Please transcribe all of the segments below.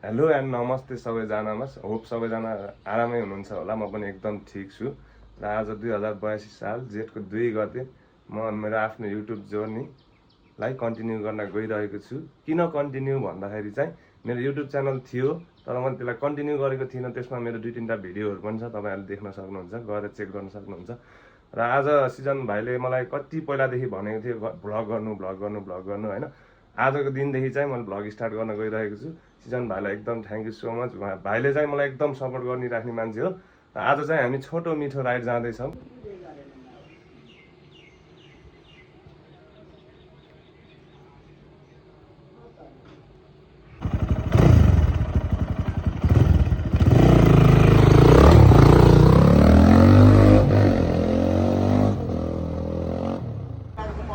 Hello and नमस्ते सबैजनामा hope सबैजना आरामै हुनुहुन्छ होला। म पनि एकदम ठिक छु र आज 2082 साल जेठको 2 गते म मेरो आफ्नो युट्युब जर्नीलाई कन्टिन्यू गर्न गइरहेको छु। किन कन्टिन्यू भन्दाखेरि चाहिँ मेरो युट्युब च्यानल थियो तर मैले त्यसलाई कन्टिन्यू गरेको थिइनँ। त्यसमा मेरो 2-3टा भिडियोहरू पनि छ, तपाईँहरूले देख्न सक्नुहुन्छ, गएर चेक गर्न सक्नुहुन्छ। र आज सिजन भाइले मलाई कति पहिलादेखि भनेको थियो भ्लग गर्नु होइन। आजको दिनदेखि चाहिँ मैले भ्लग स्टार्ट गर्न गइरहेको छु। सिजन भाइलाई एकदम थ्याङ्क यू सो मच। भाइले चाहिँ मलाई एकदम सपोर्ट गरिराख्ने मान्छे हो। र आज चाहिँ हामी छोटो मिठो राइड जाँदैछौँ।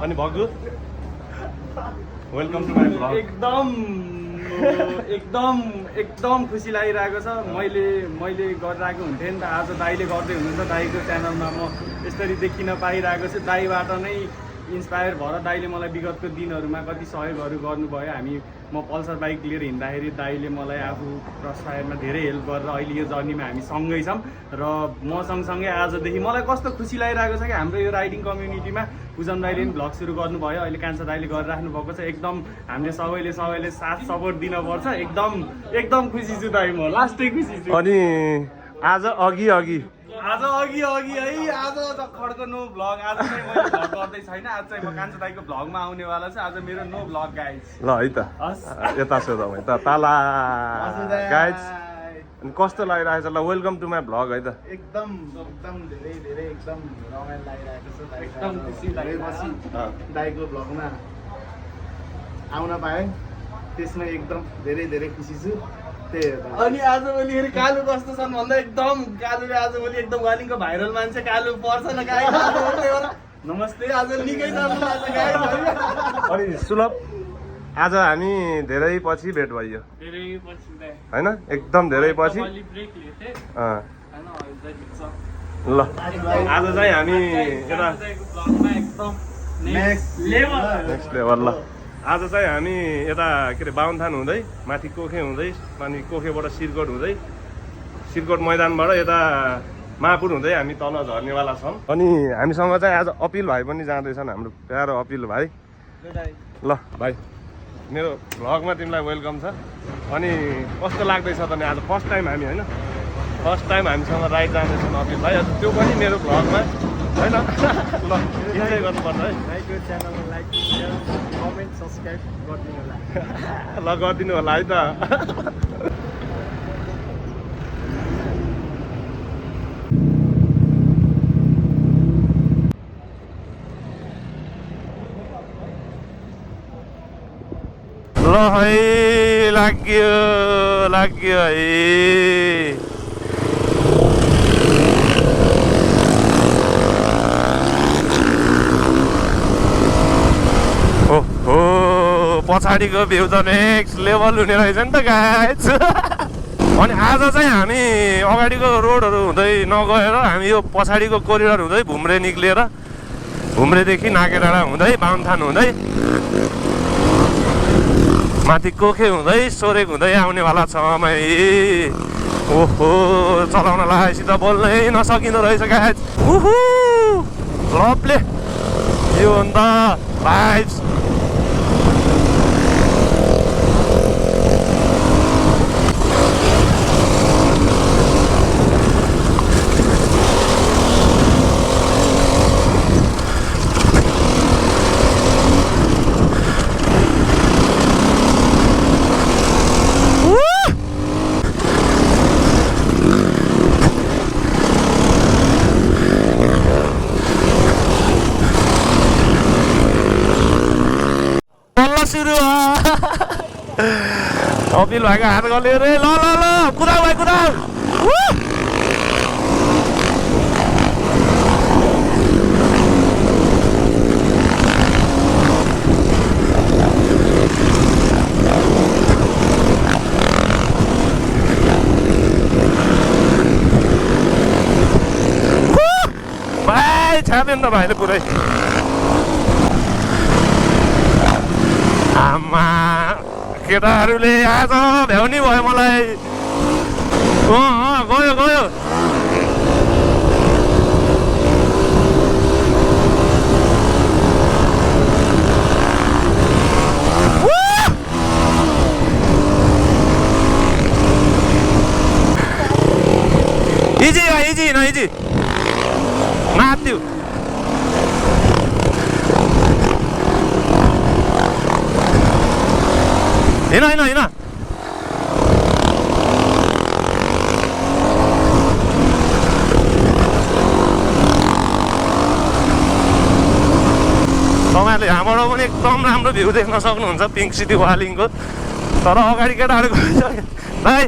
अनि भग्गु वेलकम टु माई भ्लग। एकदम खुसी लागिरहेको छ। मैले गरिरहेको हुन्थेँ नि त। आज दाइले गर्दै हुनुहुन्छ। दाइको च्यानलमा म यसरी देखिन पाइरहेको छु। दाइबाट नै इन्सपायर भएर दाइले मलाई विगतको दिनहरूमा कति सहयोगहरू गर्नुभयो। म पल्सर बाइक लिएर हिँड्दाखेरि दाइले मलाई आफू क्रसफायरमा धेरै हेल्प गरेर अहिले यो जर्नीमा हामी सँगै छौँ। र म सँगसँगै आजदेखि मलाई कस्तो खुसी लागिरहेको छ कि हाम्रो यो राइडिङ कम्युनिटीमा पूजन दाइले पनि भ्लग सुरु गर्नुभयो। अहिले कान्छा दाइले गरिराख्नु भएको छ। एकदम हामीले सबैले साथ सपोर्ट दिनुपर्छ। एकदम खुसी छु दाइ, म लास्टै खुसी छु। अनि आज अघि है आज खड्को नो भ्लग। आज चाहिँ मैले भ्लग गर्दै छैन। आज चाहिँ म कान्छा दाइको भ्लगमा आउनेवाला छु। आज मेरो नो भ्लग गाइज। ल है त यता सोधौँ है त ताला गाइज। अनि कस्तो लागिरहेको छ? ल वेलकम टु माई भ्लग है त। एकदम धेरै एकदम रमाइलो लागिरहेको छ। एकदम खुसी लागेपछि दाइको भ्लगमा आउन पाएँ, त्यसमा एकदम धेरै खुसी छु। अनि आजभोलि कालु कस्तो छन् भन्दा एकदम कालुले आजभोलि एकदम वालिङको भाइरल मान्छे कालु पर्छ न गाई। नमस्ते, आज निकै अनि सुलभ आज हामी धेरै पछि भेट भयो होइन, एकदम धेरै पछि। ल आज चाहिँ हामी यता नेक्स्ट लेभल। ल आज चाहिँ हामी यता के अरे बाहुनथान हुँदै माथि कोखे हुँदै अनि कोखेबाट सिरकोट मैदानबाट यता महापुर हुँदै हामी तल झर्नेवाला छौँ। अनि हामीसँग चाहिँ आज अपिल भाइ पनि जाँदैछन्, हाम्रो प्यारो अपिल भाइ। ल भाइ मेरो भ्लगमा तिमीलाई वेलकम छ। अनि कस्तो लाग्दैछ त नि? आज फर्स्ट टाइम हामीसँग राइड जाँदैछौँ अपिल भाइ। त्यो पनि मेरो भ्लगमा होइन। ल इन्जोय गर्नुपर्छ है। च्यानललाई लाइक कमेन्ट सब्सक्राइब गरिदिनु होला। ल गरिदिनु होला है त। ल है लाग्यो है। हो पछाडिको भ्यू त नेक्स्ट लेभल हुने रहेछ नि त गाइज। अनि आज चाहिँ हामी अगाडिको रोडहरू हुँदै नगएर हामी यो पछाडिको कोरिडोर हुँदै भुम्रे निक्लिएर भुम्रेदेखि नागेडाँडा हुँदै बाहुनथान हुँदै माथि कोखे हुँदै सोरेक हुँदै आउनेवाला छौँ है। ओहो चलाउन लागेपछि त बोल्नै नसकिँदो रहेछ गाइज। उहु लभले यो अन्त भाइब्स। सुरु अपिल भाइको हात गल्यो रे। ल कुदाउ भाइ कुदाउ। भाइ छाप्यो नि त भाइले पुरै। आमा केटाहरूले आज भ्याउनी भयो मलाई। गयो गयो इजी इजी न इजी माथि हिँड हिँड हिँड तपाईँहरूले यहाँबाट पनि एकदम राम्रो भ्यू देख्न सक्नुहुन्छ पिङ्क सिटी वालिङको। तर अगाडि केटाहरू गइसक्यो भाइ।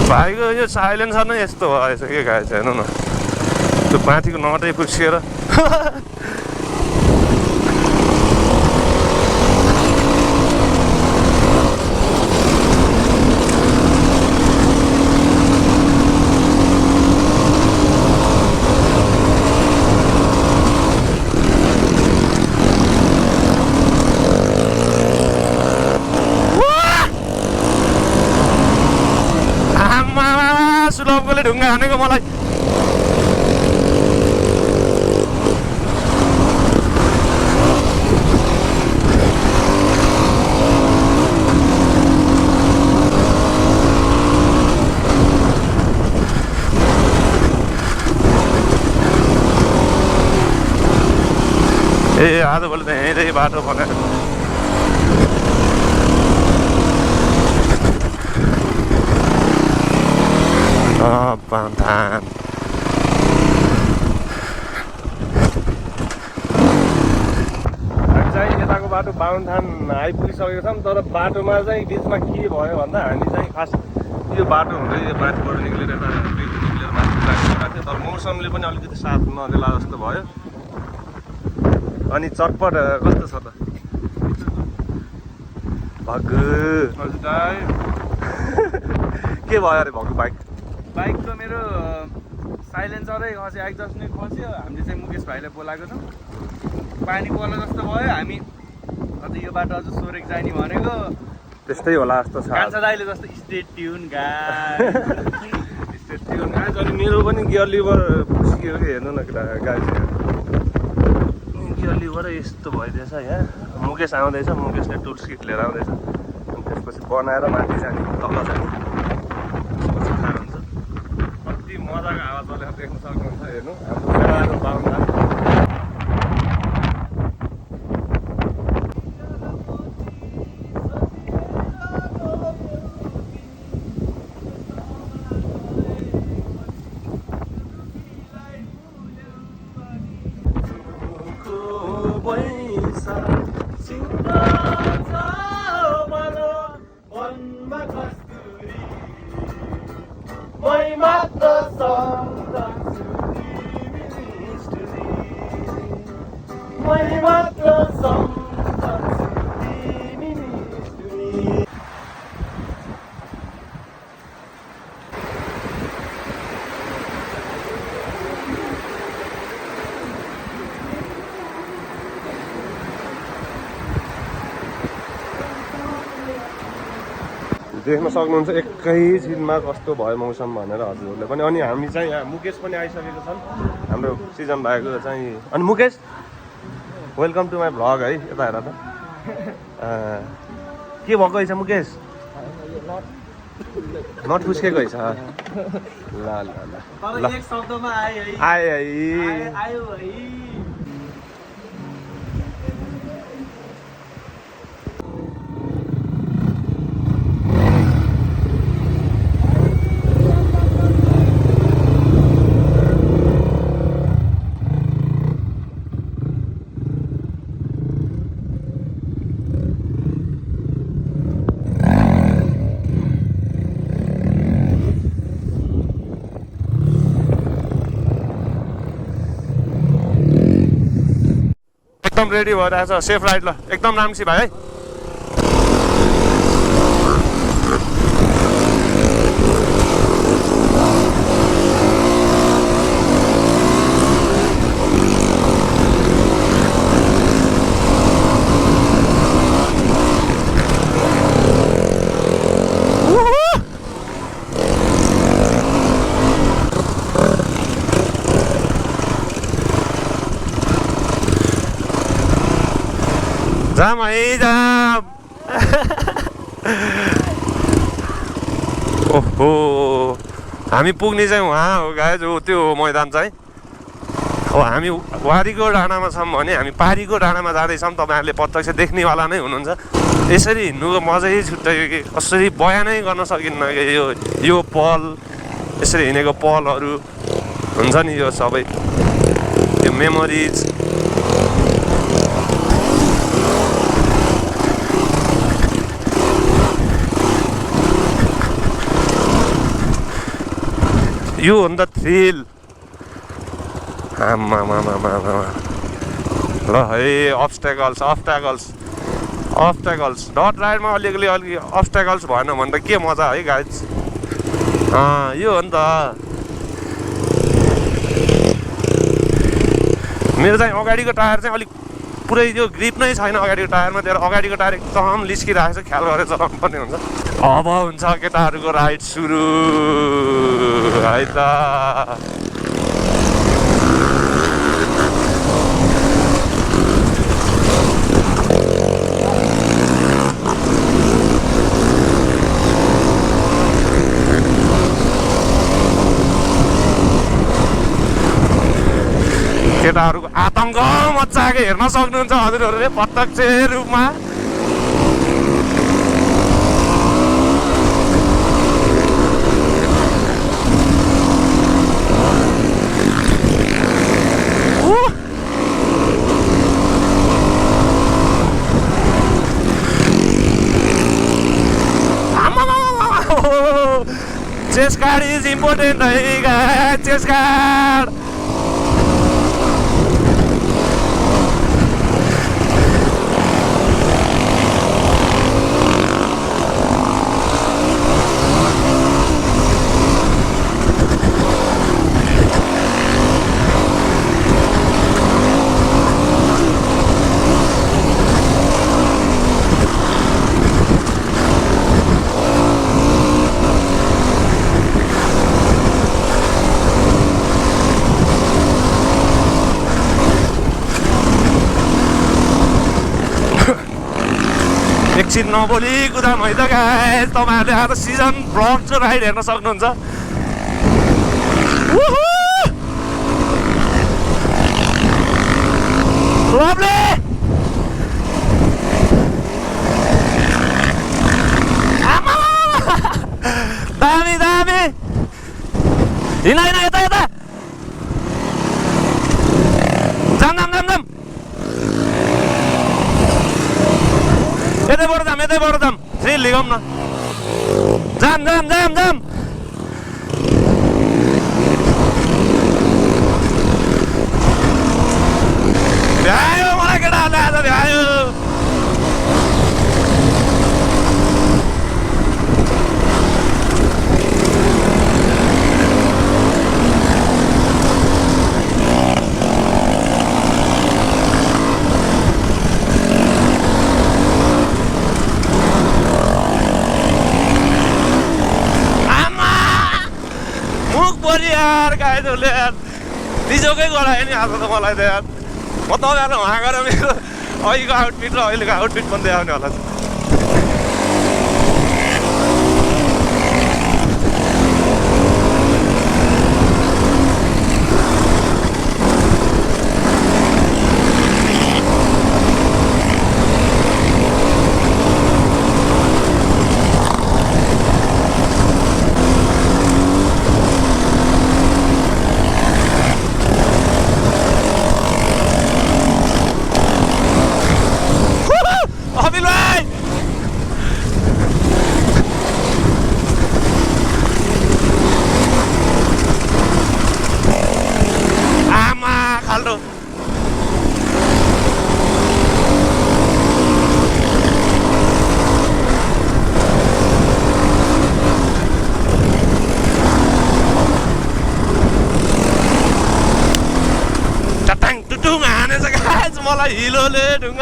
भाइको यो साइलेन्सर नै यस्तो भएछ के गाएछ हेर्नु न, त्यो माथिको नटै पुस्किएर। सुलभले ढुङ्गा हानेको मलाई। ए आजभोलि त यहीँ बाटो बनाएर बाहुनथान। हामी चाहिँ यताको बाटो बाहुनथान आइपुगिसकेको छौँ। तर बाटोमा चाहिँ बिचमा के भयो भन्दा हामी चाहिँ खास यो बाटो हुँदै यो माथिबाट निक्लेर यता निक्लेर माथि लागिरहेको थियो। तर मौसमले पनि अलिकति साथ नदेला जस्तो भयो। अनि चटपट कस्तो छ त भग्गु? हजुर दाइ के भयो अरे भग्गु? बाइकको मेरो साइलेन्सरै खस्यो, एक्जस्ट नै खस्यो। हामीले चाहिँ मुकेश भाइलाई बोलाएको छौँ। पानी पर्ला जस्तो भयो। हामी अझ यो बाटो अझ सोरेक जाने भनेको त्यस्तै होला जस्तो छ। कान्छा दाइले जस्तो state tune guys. State tune guys. अनि मेरो पनि गियर लिभर फुस्कियो कि हेर्नु न गाइस, गियर लिभर यस्तो भइदिएछ यहाँ। मुकेश आउँदैछ, मुकेशले टुल्स किट लिएर आउँदैछ। अनि त्यसपछि बनाएर माथि जाने तल जाने मजाको आवाज चलेर देख्न सक्नुहुन्छ। हेर्नु हाम्रो बाहुनथान। देख्न सक्नुहुन्छ एकैछिनमा कस्तो भयो मौसम भनेर हजुरहरूले पनि। अनि हामी चाहिँ यहाँ मुकेश पनि आइसकेको छन्, हाम्रो सिजन भएको चाहिँ। अनि Mukesh welcome to my vlog है। यता हेर त के भएको रहेछ मुकेश? नट फुस्केको रहेछ। ल ल ल एक शब्दमा आयो है। एकदम रेडी भइरहेछ सेफ राइड ल एकदम राम्रोसी भाइ है जाम है जाम ओहो हामी पुग्ने चाहिँ उहाँ हो गाइज हो त्यो मैदान चाहिँ अब हामी वारीको डाँडामा छौँ भने हामी पारीको डाँडामा जाँदैछौँ तपाईँहरूले प्रत्यक्ष देख्नेवाला नै हुनुहुन्छ यसरी हिँड्नुको मजै छुट्टै कि कसरी बयानै गर्न सकिन्न कि यो पल यसरी हिँडेको पलहरू हुन्छ नि यो सबै यो मेमोरिज यो हो नि त थ्रिल आमा ल है अब्स्ट्याकल्स डट राइडमा अलिकति अब्स्ट्याकल्स भएन भने त के मजा है गाइज यो हो नि त मेरो चाहिँ अगाडिको टायर चाहिँ अलिक पुरै यो ग्रिप नै छैन अगाडिको टायरमा त्यही अगाडिको टायर एकदम लिस्किरहेको छ ख्याल गरेर चलाउनु पर्ने हुन्छ अब हुन्छ केटाहरूको राइड सुरु है त केटाहरूको आतङ्क मच्चाएको हेर्न सक्नुहुन्छ हजुरहरूले प्रत्यक्ष रूपमा चेस्ट कार्ड इज इम्पोर्टेन्ट है चेस्ट कार्ड एकछिन नबोली कुदाम है त गाइस तपाईँहरूले आज सिजन ब्लग राइड हेर्न सक्नुहुन्छ लभली दामी दामी हिँड हिँड यता यता जाम जाम जाम जाम यतैबाट जाम थ्रिल लिगौँ न जाम जाम जाम जाम भ्यायो मलाई केटाहरूले आज भ्यायो यार गाइजहरूले यार बिजोकै गरायो नि आज त मलाई त यार म तपाईँहरूलाई वहाँ गएर मेरो अहिलेको आउटफिट र अहिलेको आउटफिट पनि देखाउने होला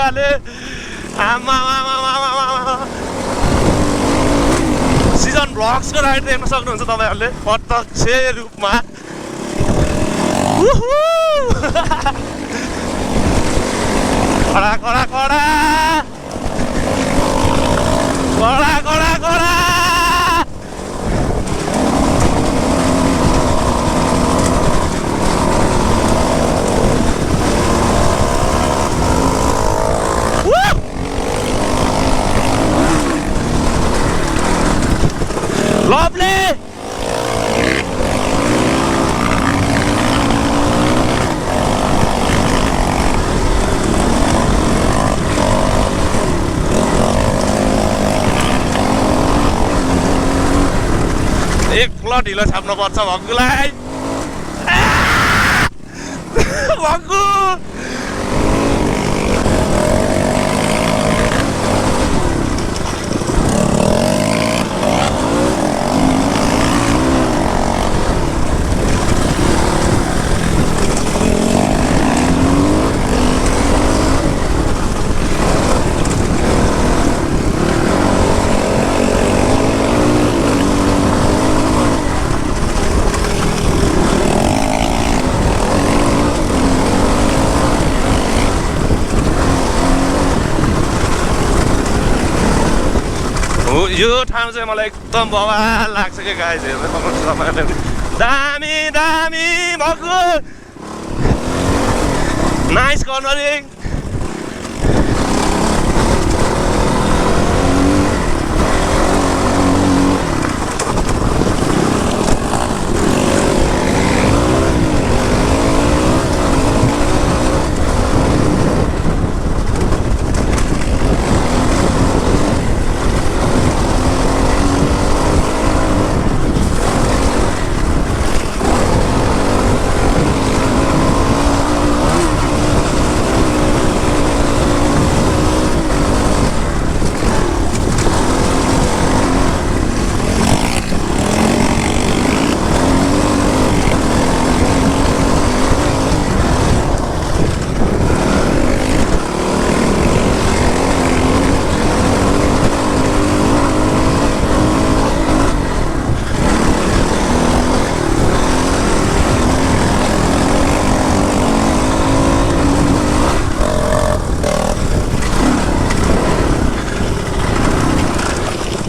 लुगाले आमा सिजन भ्लग्सको राइड देख्न सक्नुहुन्छ तपाईँहरूले प्रत्यक्ष रूपमा कडा कडा कडा कडा कडा कडा lovely एक प्लट ढिलो छाप्नु पर्छ भक्कुलाई भक्कु यो ठाउँ चाहिँ मलाई एकदम बवाल लाग्छ क्या गाइज हेर्दै पाउनुहुन्छ तपाईँहरूले दामी दामी भक्कु नाइस कर्नरिङ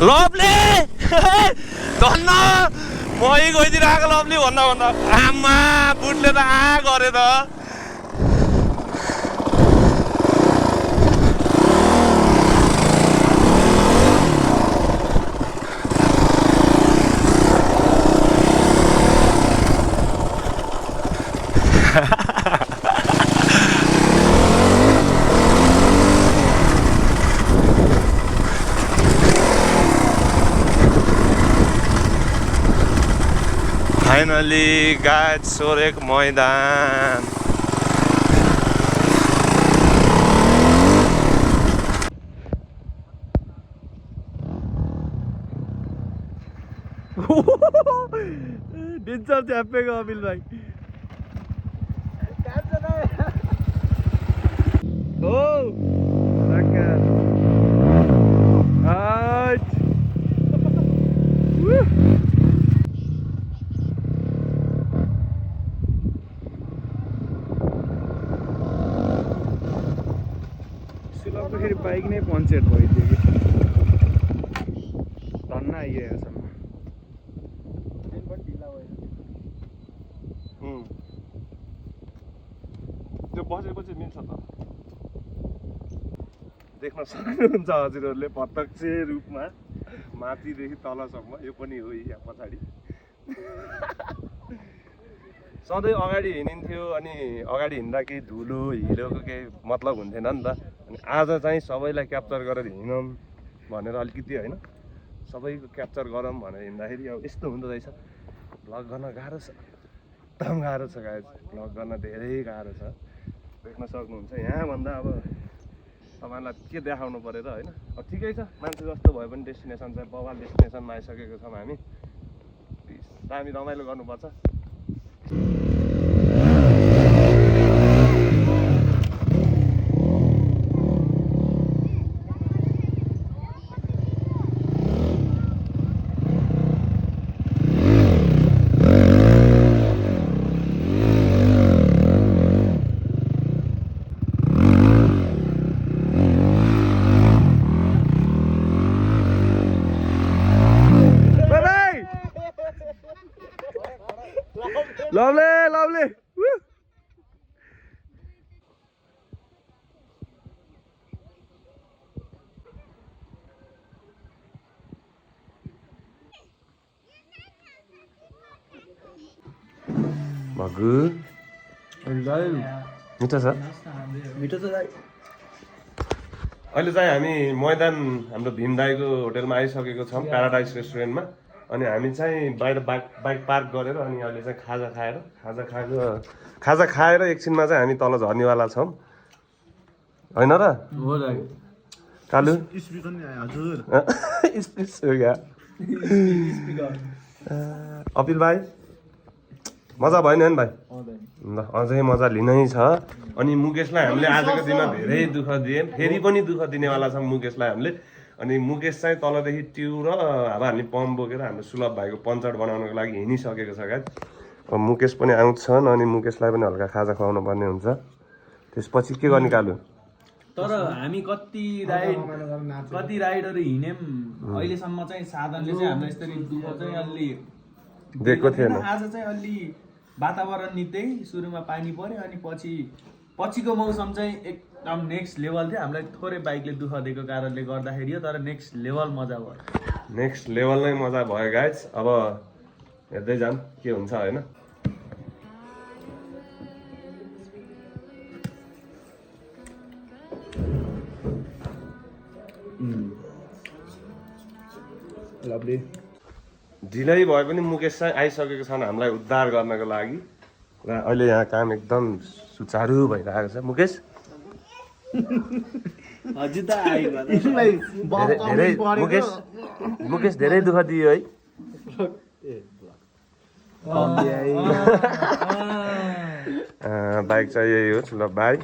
लभली धन्न मै गइदिएर आएको लभली भन्दा आमा बुटले त गरे त फाइनली गाइज सोरेक मैदान डेन्जर च्यापेको अबिल भाइ हो सुलाउँदाखेरि बाइक नै पन्चर भइदियो कि धन्न आइरहेको छ त्यो बसेपछि मिल्छ त देख्न सक्नुहुन्छ हजुरहरूले प्रत्यक्ष रूपमा माथिदेखि तलसम्म यो पनि हो यहाँ पछाडि सधैँ अगाडि हिँडिन्थ्यो अनि अगाडि हिँड्दा केही धुलो हिलोको केही मतलब हुन्थेन नि त अनि आज चाहिँ सबैलाई क्याप्चर गरेर हिँडौँ भनेर अलिकति होइन सबैको क्याप्चर गरौँ भनेर हिँड्दाखेरि अब यस्तो हुँदो रहेछ भ्लग गर्न गाह्रो छ एकदम गाह्रो छ गाइज भ्लग गर्न धेरै गाह्रो छ देख्न सक्नुहुन्छ यहाँभन्दा अब तपाईँलाई के देखाउनु पऱ्यो र होइन अब ठिकै छ मान्छे जस्तो भए पनि डेस्टिनेसन चाहिँ बवाल डेस्टिनेसनमा आइसकेको छौँ हामी दामी रमाइलो गर्नुपर्छ लभले लभले भगु मिठो छ मिठो त दाइ अहिले चाहिँ हामी मैदान हाम्रो भीम दाईको होटेलमा आइसकेको छौँ प्याराडाइस रेस्टुरेन्टमा अनि हामी चाहिँ बाहिर बाइक पार्क गरेर अनि अहिले चाहिँ खाजा खाएर एकछिनमा चाहिँ हामी तल झर्नेवाला छौँ होइन र हो दाइ कालु हजुर अपिल भाइ मजा भयो नि भाइ ल अझै मजा लिनै छ अनि मुकेशलाई हामीले आजको दिनमा धेरै दुःख दियौँ फेरि पनि दुःख दिनेवाला छौँ मुकेशलाई हामीले अनि मुकेश चाहिँ तलदेखि ट्यु र अब हामी पम्प बोकेर हाम्रो सुलभ भाइको पञ्चर बनाउनको लागि हिँडिसकेको छ गाइस अब मुकेश पनि आउँछन् अनि मुकेशलाई पनि हल्का खाजा खुवाउनु पर्ने हुन्छ त्यसपछि के गर्ने कालु तर हामी कति राइडहरू हिँड्यौँ अहिलेसम्म चाहिँ साधनले चाहिँ हाम्रो यसरी दुःख चाहिँ अलि दिएको थिएन आज चाहिँ अलि वातावरण नि त्यही सुरुमा पानी पर्यो अनि पछिको मौसम चाहिँ एकदम नेक्स्ट लेभल थियो हामीलाई थोरै बाइकले दुःख दिएको कारणले गर्दाखेरि हो तर नेक्स्ट लेभल मजा भयो नेक्स्ट लेभल नै मजा भयो गाइस अब हेर्दै जाऊँ के हुन्छ होइन लभली ढिलै भए पनि मुकेश चाहिँ आइसकेको छन् हामीलाई उद्धार गर्नको लागि र अहिले यहाँ काम एकदम सुचारू भइरहेको छ मुकेश हजुर त आयो धेरै मुकेश धेरै दुःख दियो है बाइक चाहिँ यही हो सुलभ भाइ